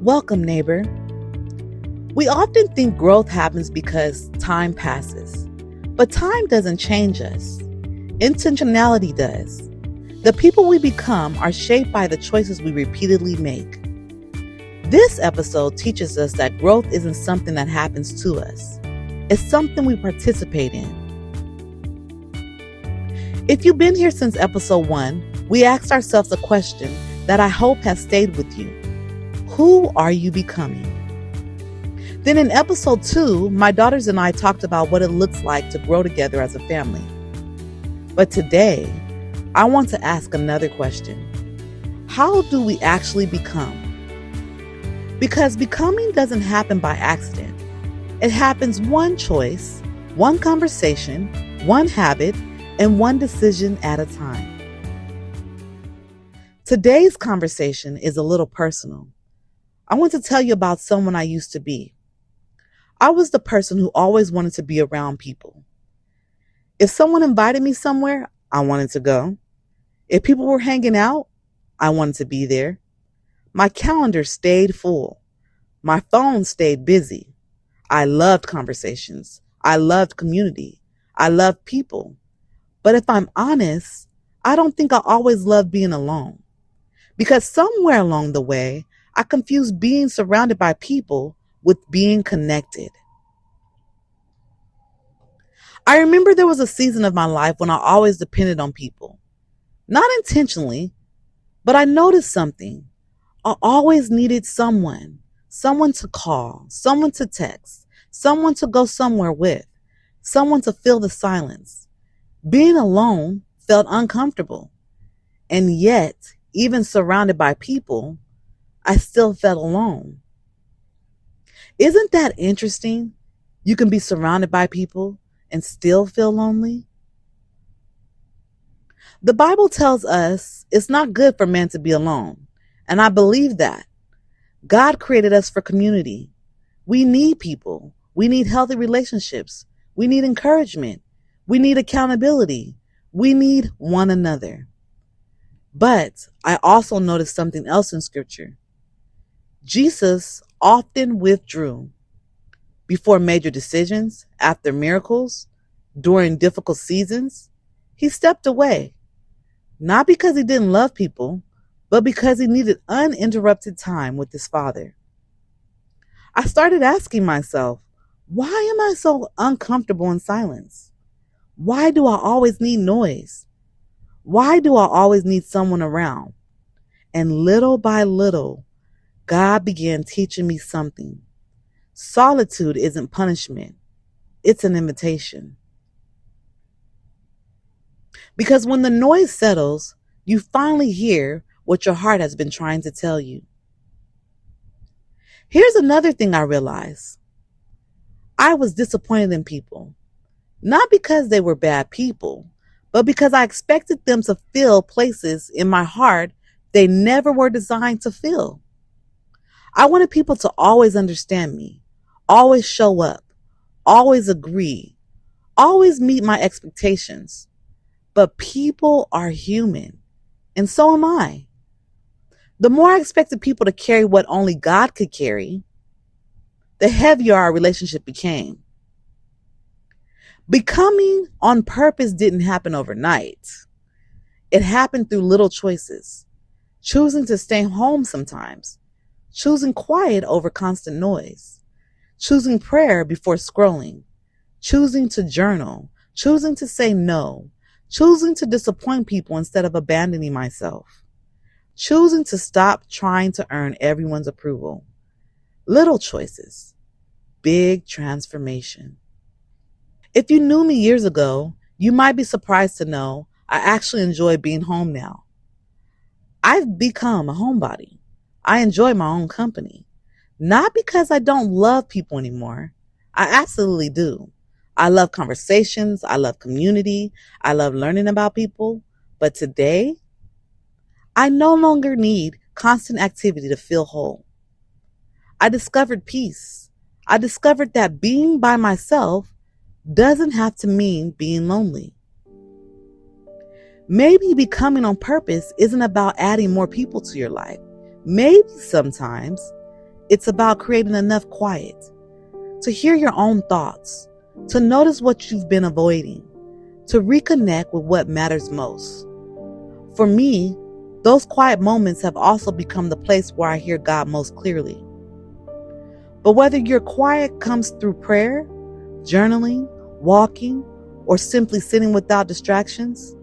Welcome, neighbor. We often think growth happens because time passes, but time doesn't change us. Intentionality does. The people we become are shaped by the choices we repeatedly make. This episode teaches us that growth isn't something that happens to us. It's something we participate in. If you've been here since episode 1, we asked ourselves a question that I hope has stayed with you. Who are you becoming? Then in episode 2, my daughters and I talked about what it looks like to grow together as a family. But today, I want to ask another question. How do we actually become? Because becoming doesn't happen by accident. It happens one choice, one conversation, one habit, and one decision at a time. Today's conversation is a little personal. I want to tell you about someone I used to be. I was the person who always wanted to be around people. If someone invited me somewhere, I wanted to go. If people were hanging out, I wanted to be there. My calendar stayed full. My phone stayed busy. I loved conversations. I loved community. I loved people. But if I'm honest, I don't think I always loved being alone. Because somewhere along the way, I confused being surrounded by people with being connected. I remember there was a season of my life when I always depended on people. Not intentionally, but I noticed something. I always needed someone to call, someone to text, someone to go somewhere with, someone to fill the silence. Being alone felt uncomfortable. And yet, even surrounded by people, I still felt alone. Isn't that interesting? You can be surrounded by people and still feel lonely. The Bible tells us it's not good for man to be alone, and I believe that. God created us for community. We need people. We need healthy relationships. We need encouragement. We need accountability. We need one another. But I also noticed something else in Scripture. Jesus often withdrew before major decisions, after miracles, during difficult seasons. He stepped away, not because he didn't love people, but because he needed uninterrupted time with his Father. I started asking myself, why am I so uncomfortable in silence? Why do I always need noise? Why do I always need someone around? And little by little, God began teaching me something. Solitude isn't punishment. It's an invitation. Because when the noise settles, you finally hear what your heart has been trying to tell you. Here's another thing I realized. I was disappointed in people. Not because they were bad people, but because I expected them to fill places in my heart they never were designed to fill. I wanted people to always understand me, always show up, always agree, always meet my expectations. But people are human, and so am I. The more I expected people to carry what only God could carry, the heavier our relationship became. Becoming on purpose didn't happen overnight. It happened through little choices, choosing to stay home sometimes, choosing quiet over constant noise, choosing prayer before scrolling, choosing to journal, choosing to say no, choosing to disappoint people instead of abandoning myself, choosing to stop trying to earn everyone's approval. Little choices, big transformation. If you knew me years ago, you might be surprised to know I actually enjoy being home now. I've become a homebody. I enjoy my own company. Not because I don't love people anymore. I absolutely do. I love conversations. I love community. I love learning about people. But today, I no longer need constant activity to feel whole. I discovered peace. I discovered that being by myself doesn't have to mean being lonely. Maybe becoming on purpose isn't about adding more people to your life. Maybe sometimes It's about creating enough quiet to hear your own thoughts, to notice what you've been avoiding, to reconnect with what matters most. For me, those quiet moments have also become the place where I hear God most clearly. But whether your quiet comes through prayer, journaling, walking, or simply sitting without distractions,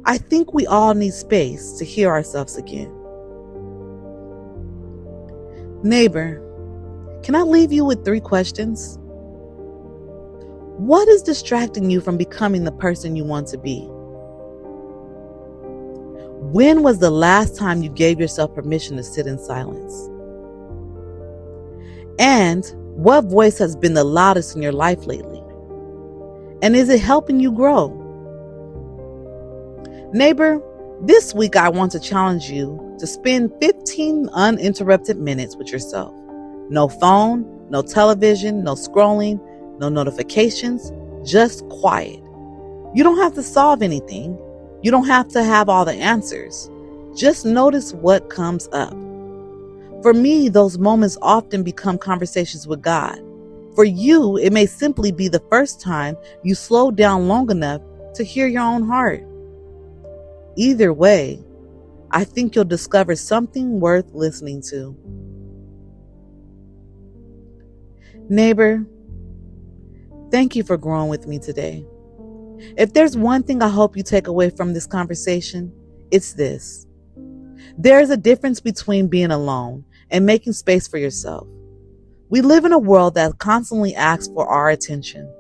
I think we all need space to hear ourselves again. Neighbor, can I leave you with 3 questions? What is distracting you from becoming the person you want to be? When was the last time you gave yourself permission to sit in silence? And what voice has been the loudest in your life lately? And is it helping you grow? Neighbor, this week I want to challenge you to spend 15 uninterrupted minutes with yourself. No phone, no television, no scrolling, no notifications, just quiet. You don't have to solve anything. You don't have to have all the answers. Just notice what comes up. For me, those moments often become conversations with God. For you, it may simply be the first time you slow down long enough to hear your own heart. Either way, I think you'll discover something worth listening to. Neighbor, thank you for growing with me today. If there's one thing I hope you take away from this conversation, it's this. There is a difference between being alone and making space for yourself. We live in a world that constantly asks for our attention.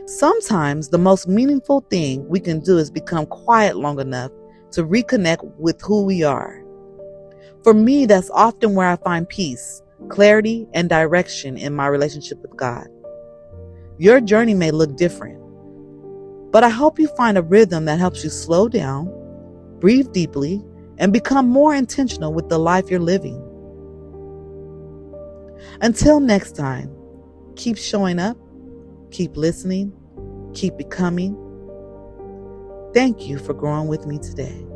Sometimes the most meaningful thing we can do is become quiet long enough to reconnect with who we are. For me, that's often where I find peace, clarity, and direction in my relationship with God. Your journey may look different, but I hope you find a rhythm that helps you slow down, breathe deeply, and become more intentional with the life you're living. Until next time, keep showing up, keep listening, keep becoming. Thank you for growing with me today.